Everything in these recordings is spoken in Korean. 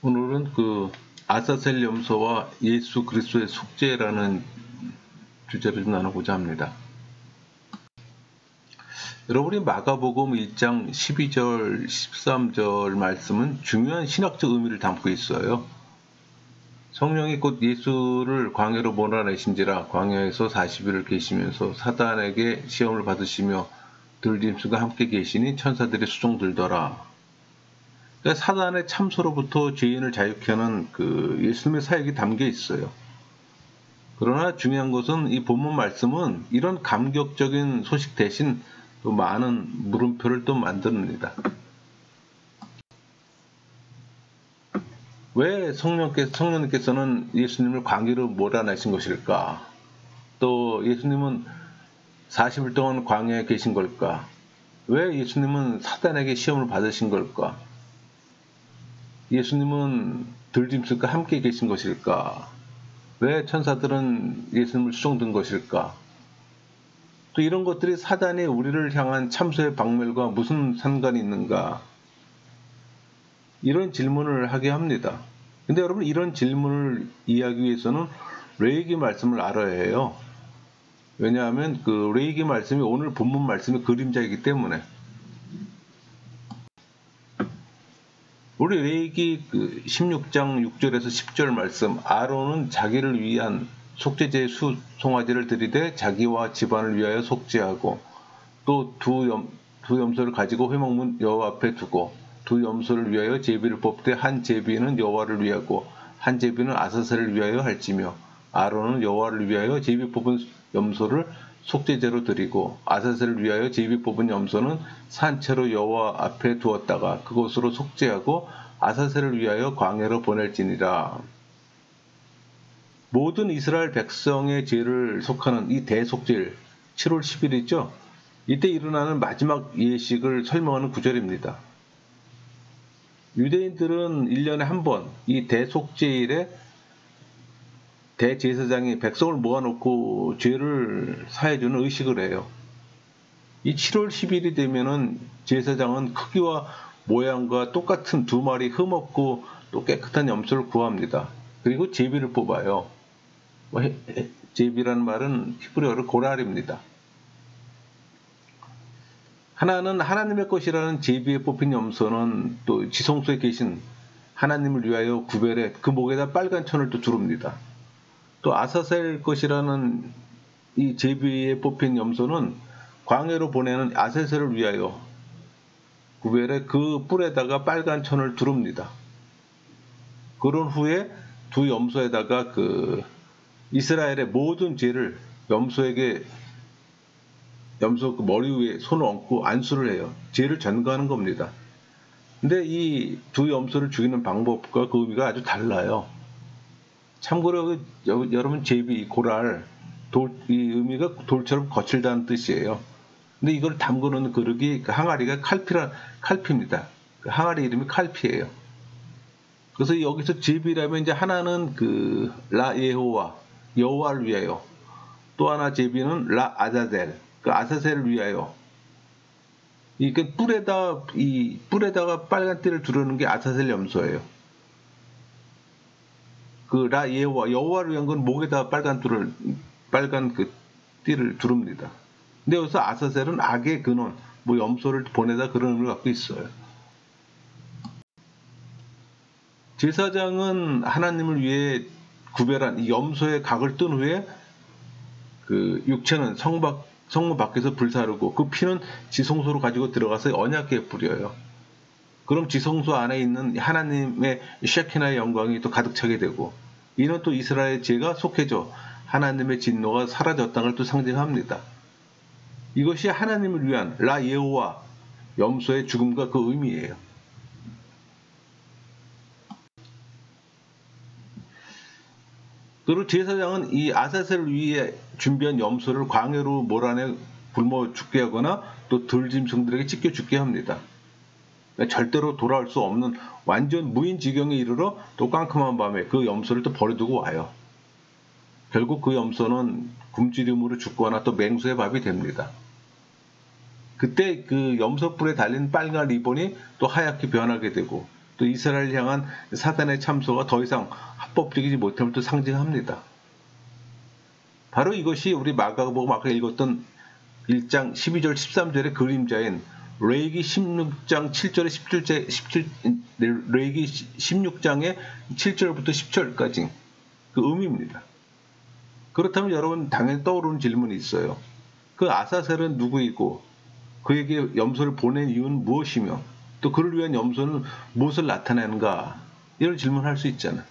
오늘은 그 아사셀 염소와 예수 그리스도의 속죄라는 주제를 좀 나누고자 합니다. 여러분이 마가복음 1장 12절, 13절 말씀은 중요한 신학적 의미를 담고 있어요. 성령이 곧 예수를 광야로 몰아내신지라 광야에서 40일을 계시면서 사단에게 시험을 받으시며 들짐승과 함께 계시니 천사들이 수종들더라. 그러니까 사단의 참소로부터 죄인을 자유케 하는 그 예수님의 사역이 담겨 있어요. 그러나 중요한 것은 이 본문 말씀은 이런 감격적인 소식 대신 또 많은 물음표를 또 만듭니다. 왜 성령님께서는 예수님을 광야로 몰아내신 것일까? 또 예수님은 40일 동안 광야에 계신 걸까? 왜 예수님은 사단에게 시험을 받으신 걸까? 예수님은 들짐승과 함께 계신 것일까? 왜 천사들은 예수님을 수종든 것일까? 또 이런 것들이 사단이 우리를 향한 참소의 박멸과 무슨 상관이 있는가? 이런 질문을 하게 합니다. 근데 여러분, 이런 질문을 이해하기 위해서는 레위기 말씀을 알아야 해요. 왜냐하면 그 레위기 말씀이 오늘 본문 말씀의 그림자이기 때문에. 우리 레위기 16장 6절에서 10절 말씀, 아론은 자기를 위한 속죄제의 송아지를 드리되 자기와 집안을 위하여 속죄하고 또 두 염소를 가지고 회막문 여호와 앞에 두고 두 염소를 위하여 제비를 뽑되 한 제비는 여호와를 위하고 한 제비는 아사셀을 위하여 할지며 아론은 여호와를 위하여 제비 뽑은 염소를 속죄제로 드리고 아사셀을 위하여 제비 뽑은 염소는 산채로 여호와 앞에 두었다가 그곳으로 속죄하고 아사셀을 위하여 광야로 보낼지니라. 모든 이스라엘 백성의 죄를 속하는 이 대속죄일 7월 10일이죠. 이때 일어나는 마지막 예식을 설명하는 구절입니다. 유대인들은 1년에 한 번 이 대속죄일에 대제사장이 백성을 모아놓고 죄를 사해주는 의식을 해요. 이 7월 10일이 되면은 제사장은 크기와 모양과 똑같은 두 마리 흠없고 또 깨끗한 염소를 구합니다. 그리고 제비를 뽑아요. 제비라는 말은 히브리어로 고랄입니다. 하나는 하나님의 것이라는 제비에 뽑힌 염소는 또 지성소에 계신 하나님을 위하여 구별해 그 목에다 빨간 천을 또 두릅니다. 또 아사셀 것이라는 이 제비에 뽑힌 염소는 광야로 보내는 아사셀을 위하여 구별해 그 뿔에다가 빨간 천을 두릅니다. 그런 후에 두 염소에다가 그 이스라엘의 모든 죄를 염소 그 머리 위에 손을 얹고 안수를 해요. 죄를 전가하는 겁니다. 근데 이 두 염소를 죽이는 방법과 그 의미가 아주 달라요. 참고로 여러분 제비, 고랄, 이 의미가 돌처럼 거칠다는 뜻이에요. 근데 이걸 담그는 그릇이 그 항아리가 칼피입니다. 그 항아리 이름이 칼피예요. 그래서 여기서 제비라면 이제 하나는 그 라 예호와 여호와를 위하여, 또 하나 제비는 라 아자셀 그 아사셀을 위하여. 이게 뿔에다가 빨간 띠를 두르는 게 아사셀 염소예요. 그 라 예호와 여호와를 위한 건 목에다가 빨간 그 띠를 두릅니다. 근데 여기서 아사셀은 악의 근원, 염소를 보내다 그런 의미를 갖고 있어요. 제사장은 하나님을 위해 구별한 이 염소의 각을 뜬 후에 그 육체는 성문 밖에서 불사르고 그 피는 지성소로 가지고 들어가서 언약궤에 뿌려요. 그럼 지성소 안에 있는 하나님의 셰키나의 영광이 또 가득 차게 되고, 이는 또 이스라엘의 죄가 속해져 하나님의 진노가 사라졌다는 걸 또 상징합니다. 이것이 하나님을 위한 라 예호와 염소의 죽음과 그 의미예요. 그리고 제사장은 이 아사셀을 위해 준비한 염소를 광야로 몰아내 굶어 죽게 하거나 또 들짐승들에게 찢겨 죽게 합니다. 절대로 돌아올 수 없는 완전 무인 지경에 이르러 또 깜깜한 밤에 그 염소를 또 버려두고 와요. 결국 그 염소는 굶주림으로 죽거나 또 맹수의 밥이 됩니다. 그때 그 염소뿔에 달린 빨간 리본이 또 하얗게 변하게 되고 또 이스라엘을 향한 사단의 참소가 더 이상 합법적이지 못함을 또 상징합니다. 바로 이것이 우리 마가복음 아까 읽었던 1장 12절 13절의 그림자인 레위기 16장 7절에 17 레위기 16장의 7절부터 10절까지 그 의미입니다. 그렇다면 여러분 당연히 떠오르는 질문이 있어요. 그 아사셀은 누구이고 그에게 염소를 보낸 이유는 무엇이며 또 그를 위한 염소는 무엇을 나타내는가, 이런 질문을 할 수 있잖아요.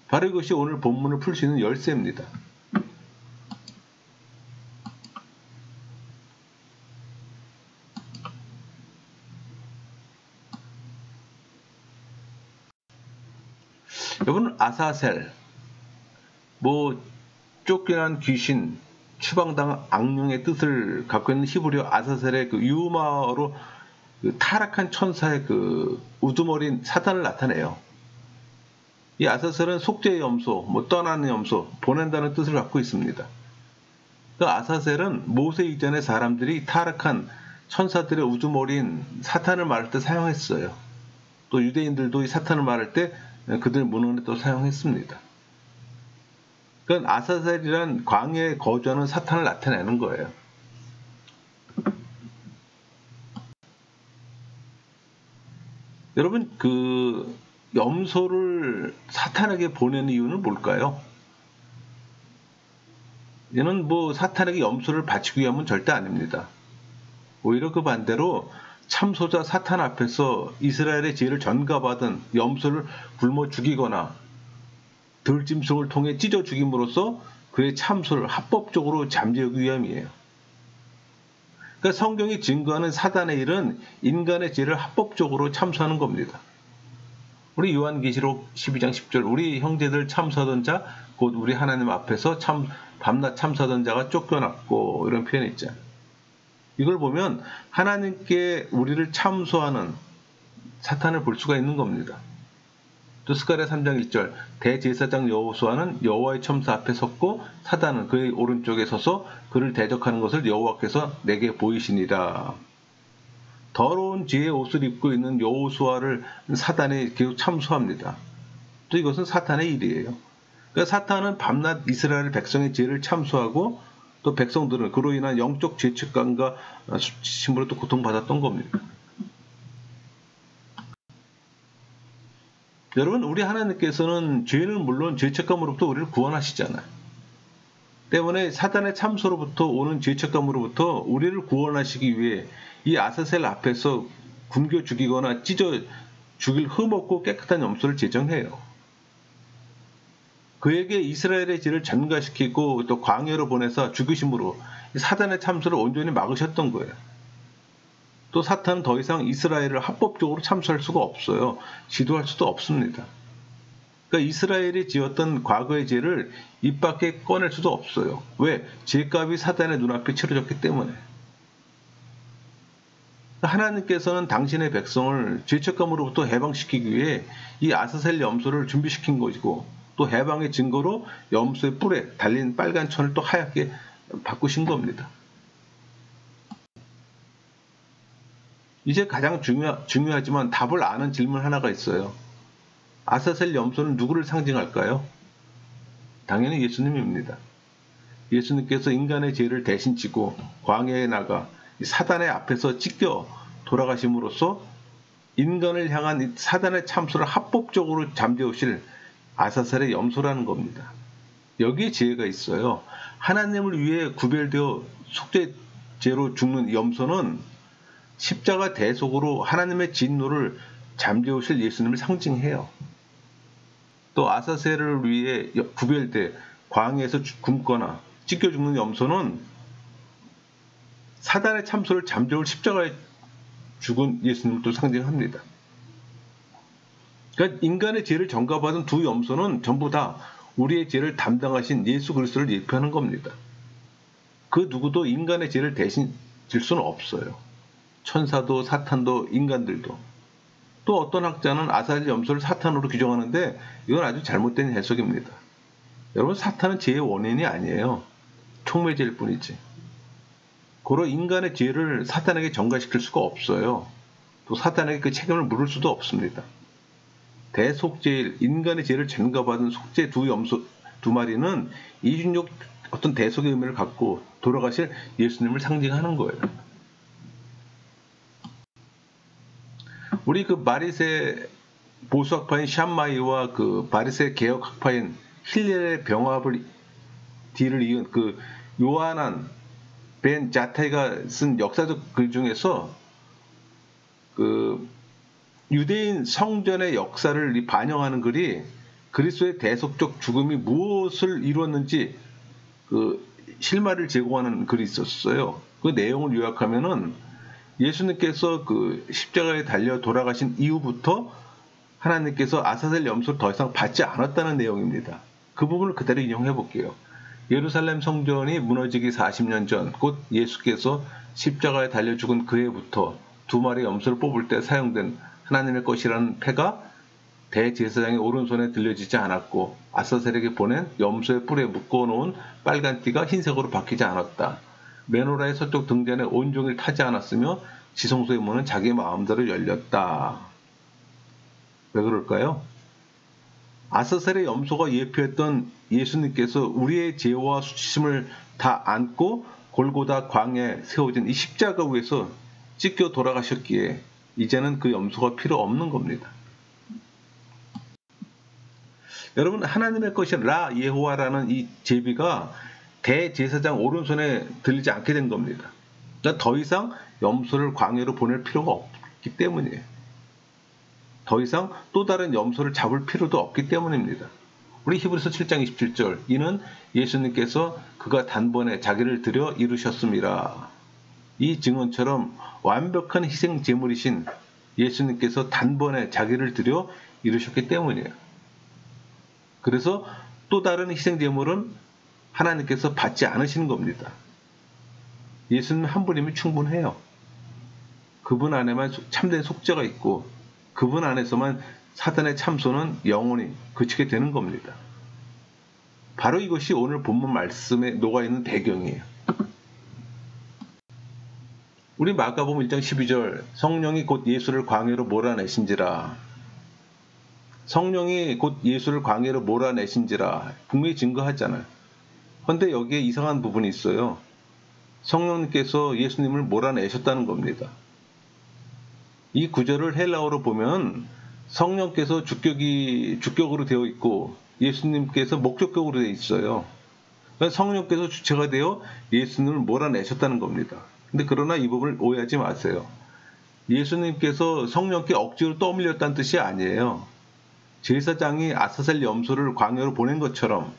바로 이것이 오늘 본문을 풀 수 있는 열쇠입니다. 여러분, 아사셀, 쫓겨난 귀신, 추방당한 악령의 뜻을 갖고 있는 히브리어 아사셀의 그 유마어로 그 타락한 천사의 그 우두머리인 사탄을 나타내요. 이 아사셀은 속죄의 염소, 떠나는 염소, 보낸다는 뜻을 갖고 있습니다. 그 아사셀은 모세 이전의 사람들이 타락한 천사들의 우두머리인 사탄을 말할 때 사용했어요. 또 유대인들도 이 사탄을 말할 때 그들 문헌에 또 사용했습니다. 그러니까 아사셀이란 광야에 거주하는 사탄을 나타내는 거예요. 여러분, 그 염소를 사탄에게 보내는 이유는 뭘까요? 이는 사탄에게 염소를 바치기 위함은 절대 아닙니다. 오히려 그 반대로 참소자 사탄 앞에서 이스라엘의 죄를 전가받은 염소를 굶어 죽이거나 들짐승을 통해 찢어 죽임으로써 그의 참소를 합법적으로 잠재우기 위함이에요. 그러니까 성경이 증거하는 사단의 일은 인간의 죄를 합법적으로 참소하는 겁니다. 우리 요한계시록 12장 10절 우리 형제들 참소하던 자 곧 우리 하나님 앞에서 밤낮 참소하던 자가 쫓겨났고, 이런 표현이 있잖아요. 이걸 보면 하나님께 우리를 참소하는 사탄을 볼 수가 있는 겁니다. 또 스가랴 3장 1절 대제사장 여호수아는 여호와의 첨사 앞에 섰고 사단은 그의 오른쪽에 서서 그를 대적하는 것을 여호와께서 내게 보이시니라. 더러운 죄의 옷을 입고 있는 여호수아를 사단이 계속 참소합니다. 또 이것은 사탄의 일이에요. 그러니까 사탄은 밤낮 이스라엘 백성의 죄를 참소하고 또 백성들은 그로 인한 영적 죄책감과 수치심으로 또 고통받았던 겁니다. 여러분, 우리 하나님께서는 죄는 물론 죄책감으로부터 우리를 구원하시잖아요. 때문에 사단의 참소로부터 오는 죄책감으로부터 우리를 구원하시기 위해 이 아사셀 앞에서 굶겨 죽이거나 찢어 죽일 흠없고 깨끗한 염소를 제정해요. 그에게 이스라엘의 죄를 전가시키고 또 광야로 보내서 죽이심으로 사단의 참소를 온전히 막으셨던 거예요. 또 사탄은 더 이상 이스라엘을 합법적으로 참소할 수가 없어요. 지도할 수도 없습니다. 그러니까 이스라엘이 지었던 과거의 죄를 입 밖에 꺼낼 수도 없어요. 왜? 죄값이 사단의 눈앞에 치러졌기 때문에. 하나님께서는 당신의 백성을 죄책감으로부터 해방시키기 위해 이 아사셀 염소를 준비시킨 것이고, 또 해방의 증거로 염소의 뿔에 달린 빨간 천을 또 하얗게 바꾸신 겁니다. 이제 가장 중요하지만 답을 아는 질문 하나가 있어요. 아사셀 염소는 누구를 상징할까요? 당연히 예수님입니다. 예수님께서 인간의 죄를 대신 지고 광야에 나가 사단의 앞에서 찢겨 돌아가심으로써 인간을 향한 사단의 참소를 합법적으로 잠재우실 아사셀의 염소라는 겁니다. 여기에 지혜가 있어요. 하나님을 위해 구별되어 속죄죄로 죽는 염소는 십자가 대속으로 하나님의 진노를 잠재우실 예수님을 상징해요. 또 아사셀을 위해 구별돼 광야에서 굶거나 찢겨 죽는 염소는 사단의 참소를 잠재울 십자가에 죽은 예수님을 또 상징합니다. 그러니까 인간의 죄를 전가받은 두 염소는 전부 다 우리의 죄를 담당하신 예수 그리스도를 예표하는 겁니다. 그 누구도 인간의 죄를 대신 질 수는 없어요. 천사도 사탄도 인간들도. 또 어떤 학자는 아사셀 염소를 사탄으로 규정하는데 이건 아주 잘못된 해석입니다. 여러분, 사탄은 죄의 원인이 아니에요. 촉매제일 뿐이지. 고로 인간의 죄를 사탄에게 전가시킬 수가 없어요. 또 사단에게 그 책임을 물을 수도 없습니다. 대속죄일, 인간의 죄를 전가받은 속죄 두 마리는 이중적 어떤 대속의 의미를 갖고 돌아가실 예수님을 상징하는 거예요. 우리 그 마리세 보수학파인 샴마이와 그 바리새 개혁학파인 힐렐의 병합을 뒤를 이은 그 요하난 벤 자타이가 쓴 역사적 글 중에서 그 유대인 성전의 역사를 반영하는 글이 그리스도의 대속적 죽음이 무엇을 이루었는지 그 실마리를 제공하는 글이 있었어요. 그 내용을 요약하면은 예수님께서 그 십자가에 달려 돌아가신 이후부터 하나님께서 아사셀 염소를 더 이상 받지 않았다는 내용입니다. 그 부분을 그대로 인용해 볼게요. 예루살렘 성전이 무너지기 40년 전, 곧 예수께서 십자가에 달려 죽은 그 해부터 두 마리 염소를 뽑을 때 사용된 하나님의 것이라는 패가 대제사장의 오른손에 들려지지 않았고 아사셀에게 보낸 염소의 뿔에 묶어놓은 빨간 띠가 흰색으로 바뀌지 않았다. 메노라의 서쪽 등잔에 온종일 타지 않았으며 지성소의 문은 자기 마음대로 열렸다. 왜 그럴까요? 아사셀의 염소가 예표했던 예수님께서 우리의 죄와 수치심을 다 안고 골고다 광야에 세워진 이 십자가 위에서 찢겨 돌아가셨기에 이제는 그 염소가 필요 없는 겁니다. 여러분, 하나님의 것이 라 예호와라는 이 제비가 대제사장 오른손에 들리지 않게 된 겁니다. 그러니까 더 이상 염소를 광야로 보낼 필요가 없기 때문이에요. 더 이상 또 다른 염소를 잡을 필요도 없기 때문입니다. 우리 히브리서 7장 27절, 이는 예수님께서 그가 단번에 자기를 드려 이루셨습니다. 이 증언처럼 완벽한 희생 제물이신 예수님께서 단번에 자기를 드려 이루셨기 때문이에요. 그래서 또 다른 희생 제물은 하나님께서 받지 않으시는 겁니다. 예수님 한 분이면 충분해요. 그분 안에만 참된 속죄가 있고 그분 안에서만 사단의 참소는 영원히 그치게 되는 겁니다. 바로 이것이 오늘 본문 말씀에 녹아있는 배경이에요. 우리 마가복음 1장 12절, 성령이 곧 예수를 광야로 몰아내신지라. 성령이 곧 예수를 광야로 몰아내신지라 분명히 증거하잖아요. 그런데 여기에 이상한 부분이 있어요. 성령님께서 예수님을 몰아내셨다는 겁니다. 이 구절을 헬라어로 보면 성령께서 주격으로 되어 있고 예수님께서 목적격으로 되어 있어요. 그러니까 성령께서 주체가 되어 예수님을 몰아내셨다는 겁니다. 근데 그러나 이 부분을 오해하지 마세요. 예수님께서 성령께 억지로 떠밀렸다는 뜻이 아니에요. 제사장이 아사셀 염소를 광야로 보낸 것처럼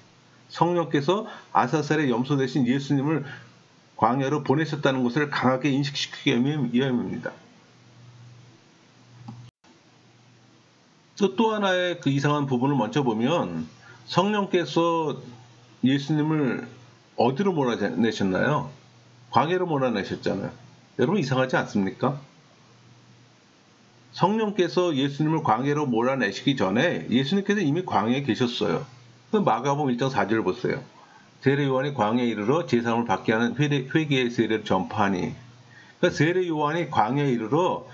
성령께서 아사셀의 염소 대신 예수님을 광야로 보내셨다는 것을 강하게 인식시키기 위함입니다. 또 하나의 그 이상한 부분을 먼저 보면 성령께서 예수님을 어디로 몰아내셨나요? 광야로 몰아내셨잖아요. 여러분 이상하지 않습니까? 성령께서 예수님을 광야로 몰아내시기 전에 예수님께서 이미 광야에 계셨어요. 마가복음 1장 4절 보세요. 세례 요한이 광야에 이르러 제사함을 받게 하는 회개의 세례를 전파하니. 그러니까 세례 요한이 광야에 이르러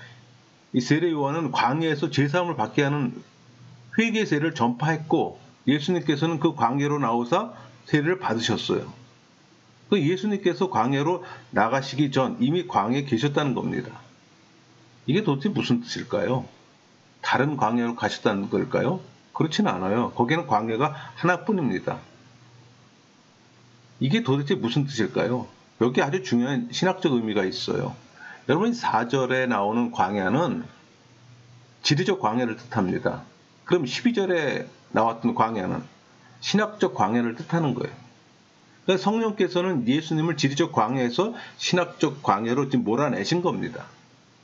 이 세례 요한은 광야에서 제사함을 받게 하는 회개의 세례를 전파했고 예수님께서는 그 광야로 나오사 세례를 받으셨어요. 그 예수님께서 광야로 나가시기 전 이미 광야에 계셨다는 겁니다. 이게 도대체 무슨 뜻일까요? 다른 광야로 가셨다는 걸까요? 그렇지는 않아요. 거기는 광야가 하나뿐입니다. 이게 도대체 무슨 뜻일까요? 여기 아주 중요한 신학적 의미가 있어요. 여러분 4절에 나오는 광야는 지리적 광야를 뜻합니다. 그럼 12절에 나왔던 광야는 신학적 광야를 뜻하는 거예요. 그러니까 성령께서는 예수님을 지리적 광야에서 신학적 광야로 지금 몰아내신 겁니다.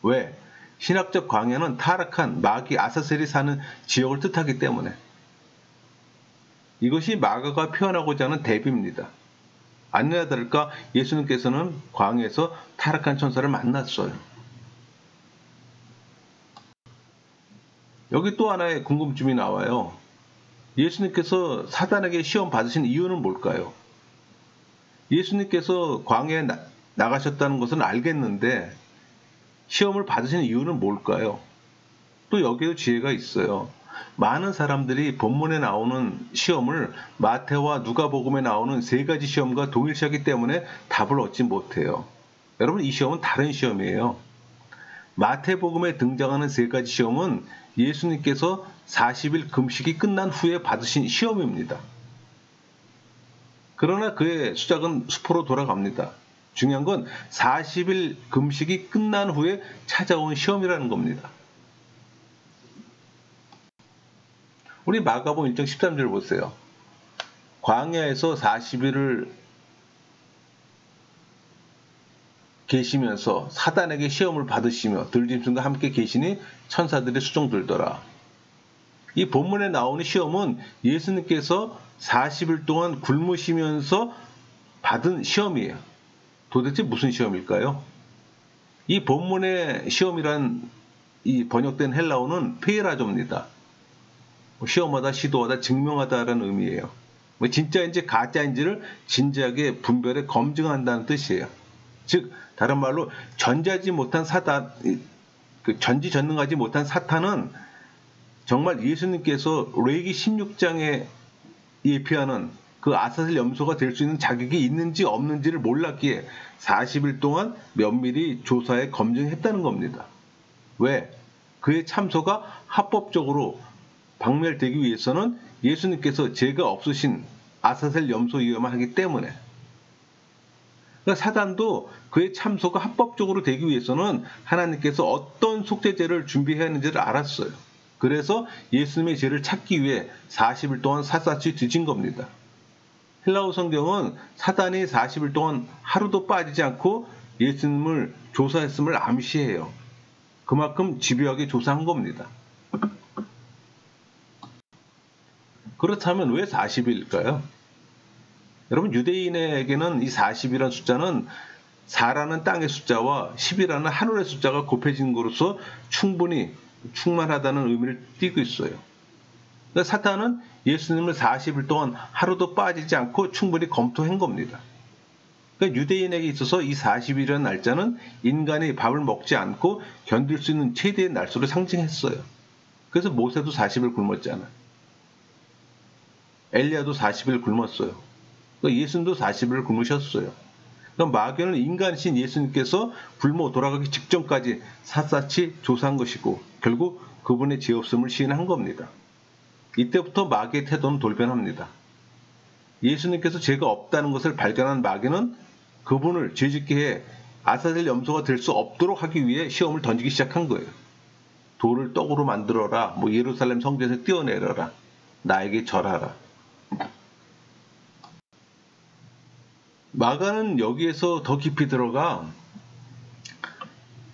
왜? 신학적 광야는 타락한 마귀 아사셀이 사는 지역을 뜻하기 때문에. 이것이 마가가 표현하고자 하는 대비입니다. 아니나 다를까 예수님께서는 광야에서 타락한 천사를 만났어요. 여기 또 하나의 궁금증이 나와요. 예수님께서 사단에게 시험 받으신 이유는 뭘까요? 예수님께서 광야에 나가셨다는 것은 알겠는데 시험을 받으시는 이유는 뭘까요? 또 여기에도 지혜가 있어요. 많은 사람들이 본문에 나오는 시험을 마태와 누가복음에 나오는 세 가지 시험과 동일시하기 때문에 답을 얻지 못해요. 여러분, 이 시험은 다른 시험이에요. 마태복음에 등장하는 세 가지 시험은 예수님께서 40일 금식이 끝난 후에 받으신 시험입니다. 그러나 그의 수작은 수포로 돌아갑니다. 중요한 건 40일 금식이 끝난 후에 찾아온 시험이라는 겁니다. 우리 마가복음 1장 13절 보세요. 광야에서 40일을 계시면서 사단에게 시험을 받으시며 들짐승과 함께 계시니 천사들의 수종 들더라. 이 본문에 나오는 시험은 예수님께서 40일 동안 굶으시면서 받은 시험이에요. 도대체 무슨 시험일까요? 이 본문의 시험이란 이 번역된 헬라어는 페이라조입니다. 시험하다, 시도하다, 증명하다라는 의미예요. 진짜인지 가짜인지를 진지하게 분별해 검증한다는 뜻이에요. 즉 다른 말로 전지전능하지 못한 사탄은 정말 예수님께서 레위기 16장에 예표하는 그 아사셀 염소가 될 수 있는 자격이 있는지 없는지를 몰랐기에 40일 동안 면밀히 조사해 검증했다는 겁니다. 왜? 그의 참소가 합법적으로 박멸되기 위해서는 예수님께서 죄가 없으신 아사셀 염소이어야만 하기 때문에. 그러니까 사단도 그의 참소가 합법적으로 되기 위해서는 하나님께서 어떤 속죄제를 준비해야 하는지를 알았어요. 그래서 예수님의 죄를 찾기 위해 40일 동안 샅샅이 뒤진 겁니다. 헬라어 성경은 사단이 40일 동안 하루도 빠지지 않고 예수님을 조사했음을 암시해요. 그만큼 집요하게 조사한 겁니다. 그렇다면 왜 40일일까요? 여러분, 유대인에게는 이 40이라는 숫자는 4라는 땅의 숫자와 10이라는 하늘의 숫자가 곱해진 것으로서 충분히 충만하다는 의미를 띠고 있어요. 그러니까 사탄은 예수님을 40일 동안 하루도 빠지지 않고 충분히 검토한 겁니다. 그러니까 유대인에게 있어서 이 40일이라는 날짜는 인간이 밥을 먹지 않고 견딜 수 있는 최대의 날수를 상징했어요. 그래서 모세도 40일 굶었잖아요. 엘리야도 40일 굶었어요. 그러니까 예수님도 40일 굶으셨어요. 그러니까 마귀는 인간이신 예수님께서 굶어 돌아가기 직전까지 샅샅이 조사한 것이고 결국 그분의 죄 없음을 시인한 겁니다. 이때부터 마귀의 태도는 돌변합니다. 예수님께서 죄가 없다는 것을 발견한 마귀는 그분을 죄짓게 해 아사셀 염소가 될 수 없도록 하기 위해 시험을 던지기 시작한 거예요. 돌을 떡으로 만들어라. 예루살렘 성전에서 떼어내려라. 나에게 절하라. 마가는 여기에서 더 깊이 들어가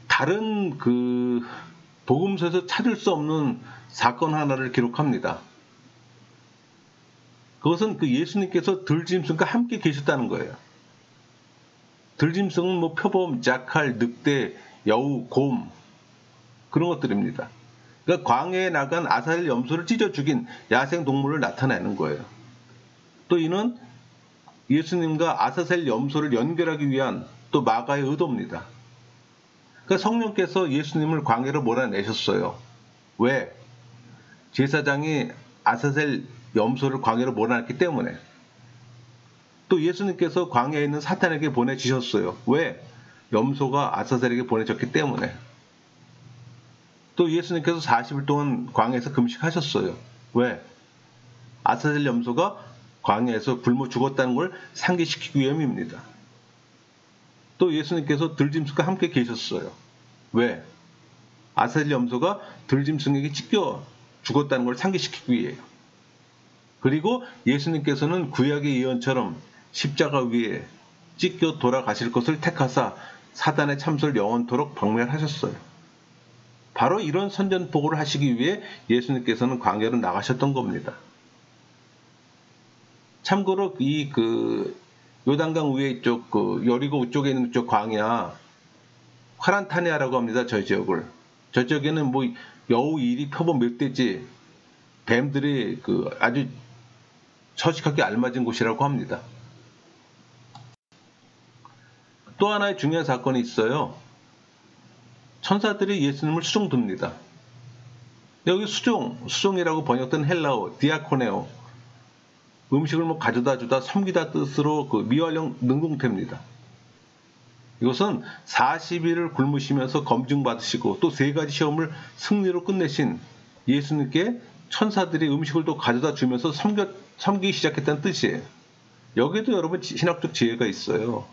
다른 복음서에서 찾을 수 없는 사건 하나를 기록합니다. 그것은 예수님께서 들짐승과 함께 계셨다는 거예요. 들짐승은 표범, 자칼, 늑대, 여우, 곰 그런 것들입니다. 그러니까 광야에 나간 아사셀 염소를 찢어 죽인 야생 동물을 나타내는 거예요. 또 이는 예수님과 아사셀 염소를 연결하기 위한 또 마가의 의도입니다. 그러니까 성령께서 예수님을 광야로 몰아내셨어요. 왜? 제사장이 아사셀 염소를 광야로 몰아냈기 때문에. 또 예수님께서 광야에 있는 사탄에게 보내주셨어요. 왜? 염소가 아사셀에게 보내졌기 때문에. 또 예수님께서 40일 동안 광야에서 금식하셨어요. 왜? 아사셀 염소가 광야에서 굶어 죽었다는 걸 상기시키기 위함입니다. 또 예수님께서 들짐승과 함께 계셨어요. 왜? 아사셀 염소가 들짐승에게 찢겨 죽었다는 걸 상기시키기 위해요. 그리고 예수님께서는 구약의 예언처럼 십자가 위에 찢겨 돌아가실 것을 택하사 사단의 참소를 영원토록 박멸하셨어요. 바로 이런 선전포고를 하시기 위해 예수님께서는 광야로 나가셨던 겁니다. 참고로 요단강 위에 이쪽 여리고 쪽에 있는 쪽 광야 화란타니아라고 합니다. 저 지역을. 저 지역에는 여우, 이리, 표범, 멧돼지, 뱀들이 아주 서식하기 알맞은 곳이라고 합니다. 또 하나의 중요한 사건이 있어요. 천사들이 예수님을 수종듭니다. 여기 수종이라고 번역된 헬라어 디아코네오, 음식을 가져다 주다 섬기다 뜻으로 미완령 능동태입니다. 이것은 40일을 굶으시면서 검증받으시고 또 3가지 시험을 승리로 끝내신 예수님께 천사들이 음식을 또 가져다 주면서 섬기기 시작했다는 뜻이에요. 여기도 여러분 신학적 지혜가 있어요.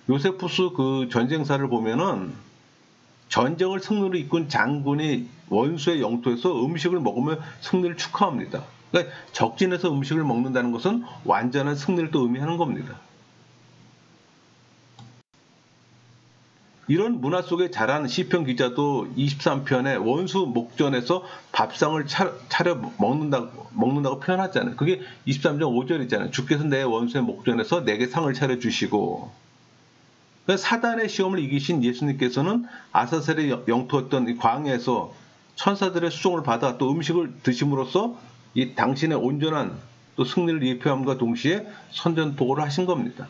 요세푸스 그 전쟁사를 보면은 전쟁을 승리로 이끈 장군이 원수의 영토에서 음식을 먹으며 승리를 축하합니다. 그러니까 적진에서 음식을 먹는다는 것은 완전한 승리를 또 의미하는 겁니다. 이런 문화 속에 자란 시편 기자도 23편에 원수 목전에서 밥상을 차려 먹는다고 표현하잖아요. 그게 23장 5절이잖아요. 주께서 내 원수의 목전에서 내게 상을 차려주시고. 그러니까 사단의 시험을 이기신 예수님께서는 아사셀의 영토였던 이 광야에서 천사들의 수종을 받아 또 음식을 드심으로써 이 당신의 온전한 또 승리를 예표함과 동시에 선전포고를 하신 겁니다.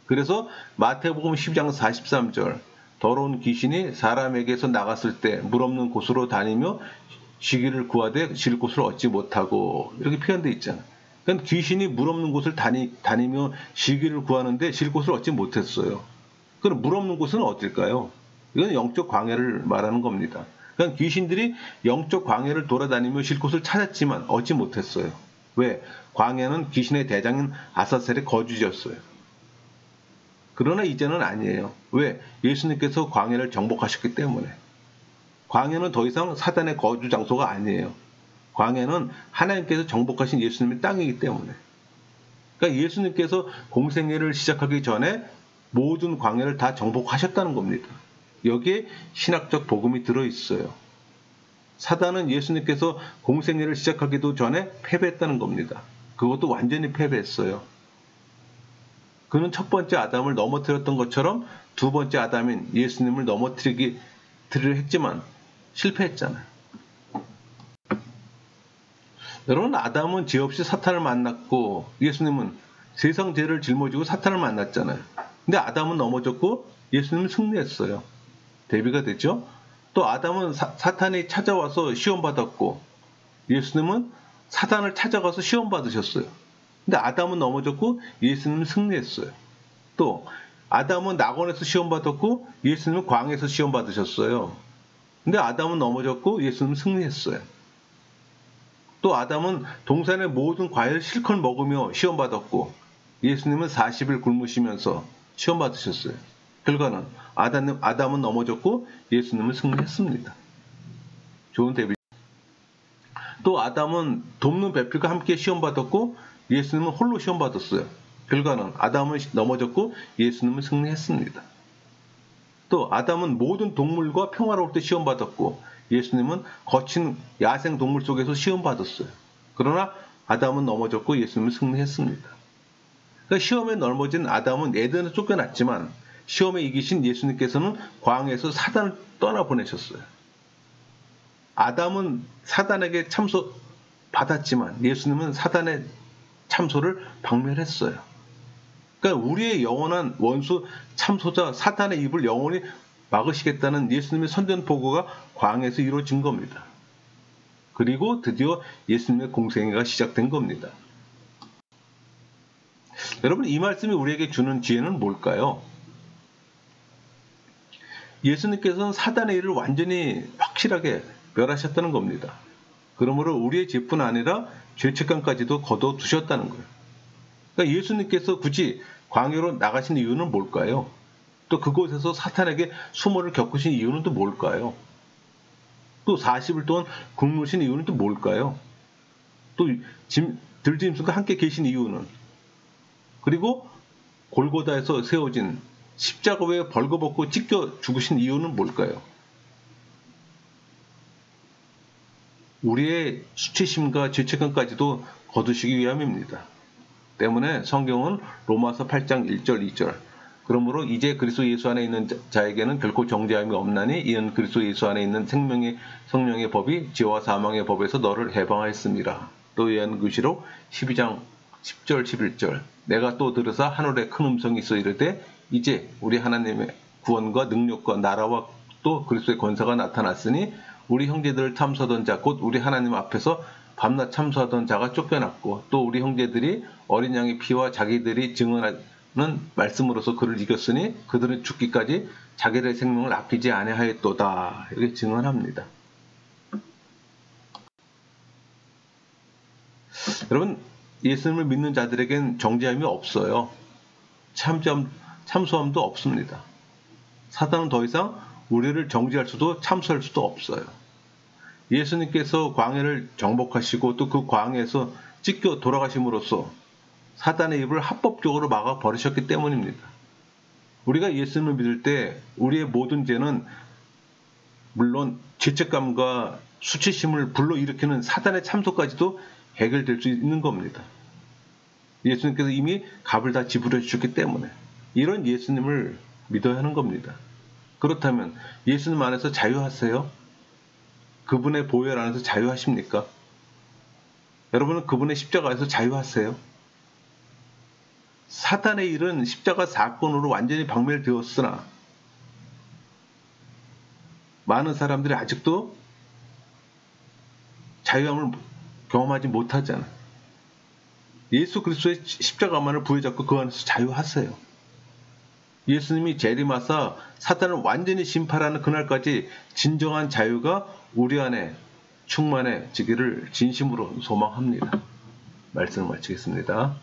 그래서 마태복음 12장 43절 더러운 귀신이 사람에게서 나갔을 때 물 없는 곳으로 다니며 쉬기를 구하되 쉴 곳을 얻지 못하고 이렇게 표현되어 있잖아요. 그러니까 귀신이 물 없는 곳을 다니며 쉬기를 구하는데 쉴 곳을 얻지 못했어요. 그럼 물 없는 곳은 어딜까요? 이건 영적 광야를 말하는 겁니다. 그러니까 귀신들이 영적 광야를 돌아다니며 쉴 곳을 찾았지만 얻지 못했어요. 왜? 광야는 귀신의 대장인 아사셀의 거주지였어요. 그러나 이제는 아니에요. 왜? 예수님께서 광야를 정복하셨기 때문에. 광야는 더 이상 사단의 거주 장소가 아니에요. 광야는 하나님께서 정복하신 예수님의 땅이기 때문에. 그러니까 예수님께서 공생애를 시작하기 전에 모든 광야를 다 정복하셨다는 겁니다. 여기에 신학적 복음이 들어있어요. 사단은 예수님께서 공생애를 시작하기도 전에 패배했다는 겁니다. 그것도 완전히 패배했어요. 그는 첫 번째 아담을 넘어뜨렸던 것처럼 두 번째 아담인 예수님을 넘어뜨리려 했지만 실패했잖아요. 여러분, 아담은 죄 없이 사탄을 만났고 예수님은 세상 죄를 짊어지고 사탄을 만났잖아요. 근데 아담은 넘어졌고 예수님은 승리했어요. 대비가 되죠? 또 아담은 사탄이 찾아와서 시험받았고 예수님은 사탄을 찾아가서 시험받으셨어요. 근데 아담은 넘어졌고 예수님은 승리했어요. 또 아담은 낙원에서 시험받았고 예수님은 광야에서 시험받으셨어요. 근데 아담은 넘어졌고 예수님은 승리했어요. 또 아담은 동산의 모든 과일을 실컷 먹으며 시험받았고 예수님은 40일 굶으시면서 시험받으셨어요. 결과는 아담은 넘어졌고 예수님은 승리했습니다. 좋은 대비. 또 아담은 돕는 배필과 함께 시험받았고 예수님은 홀로 시험받았어요. 결과는 아담은 넘어졌고 예수님은 승리했습니다. 또 아담은 모든 동물과 평화로울 때 시험받았고 예수님은 거친 야생 동물 속에서 시험받았어요. 그러나 아담은 넘어졌고 예수님은 승리했습니다. 그러니까 시험에 넘어진 아담은 에덴에 쫓겨났지만 시험에 이기신 예수님께서는 광야에서 사단을 떠나보내셨어요. 아담은 사단에게 참소 받았지만 예수님은 사단의 참소를 박멸했어요. 그러니까 우리의 영원한 원수 참소자 사탄의 입을 영원히 막으시겠다는 예수님의 선전포고가 광야에서 이루어진 겁니다. 그리고 드디어 예수님의 공생애가 시작된 겁니다. 여러분, 이 말씀이 우리에게 주는 지혜는 뭘까요? 예수님께서는 사단의 일을 완전히 확실하게 멸하셨다는 겁니다. 그러므로 우리의 죄뿐 아니라 죄책감까지도 거둬두셨다는 거예요. 그러니까 예수님께서 굳이 광야로 나가신 이유는 뭘까요? 또 그곳에서 사탄에게 수모를 겪으신 이유는 또 뭘까요? 또 40일 동안 굶으신 이유는 또 뭘까요? 또 들짐승과 함께 계신 이유는? 그리고 골고다에서 세워진 십자가 위에 벌거벗고 찢겨 죽으신 이유는 뭘까요? 우리의 수치심과 죄책감까지도 거두시기 위함입니다. 때문에 성경은 로마서 8장 1절 2절 그러므로 이제 그리스도 예수 안에 있는 자에게는 결코 정죄함이 없나니 이는 그리스도 예수 안에 있는 생명의 성령의 법이 죄와 사망의 법에서 너를 해방하였습니다. 또 요한계시록 12장 10절 11절 내가 또 들으사 하늘에 큰 음성이 있어 이르되 이제 우리 하나님의 구원과 능력과 나라와 또 그리스도의 권세가 나타났으니 우리 형제들을 참소하던 자 곧 우리 하나님 앞에서 밤낮 참소하던 자가 쫓겨났고 또 우리 형제들이 어린 양의 피와 자기들이 증언하는 말씀으로서 그를 이겼으니 그들은 죽기까지 자기들의 생명을 아끼지 아니하였도다. 이렇게 증언합니다. 여러분, 예수님을 믿는 자들에겐 정죄함이 없어요. 참소함도 없습니다. 사단은 더 이상 우리를 정죄할 수도 참소할 수도 없어요. 예수님께서 광야를 정복하시고 또 그 광야에서 찢겨 돌아가심으로써 사단의 입을 합법적으로 막아 버리셨기 때문입니다. 우리가 예수님을 믿을 때 우리의 모든 죄는 물론 죄책감과 수치심을 불러일으키는 사단의 참소까지도 해결될 수 있는 겁니다. 예수님께서 이미 값을 다 지불해 주셨기 때문에 이런 예수님을 믿어야 하는 겁니다. 그렇다면 예수님 안에서 자유하세요? 그분의 보혈 안에서 자유하십니까? 여러분은 그분의 십자가에서 자유하세요? 사탄의 일은 십자가 사건으로 완전히 박멸되었으나 많은 사람들이 아직도 자유함을 경험하지 못하잖아. 예수 그리스도의 십자가만을 부여잡고 그 안에서 자유하세요. 예수님이 재림하사 사탄을 완전히 심판하는 그날까지 진정한 자유가 우리 안에 충만해지기를 진심으로 소망합니다. 말씀을 마치겠습니다.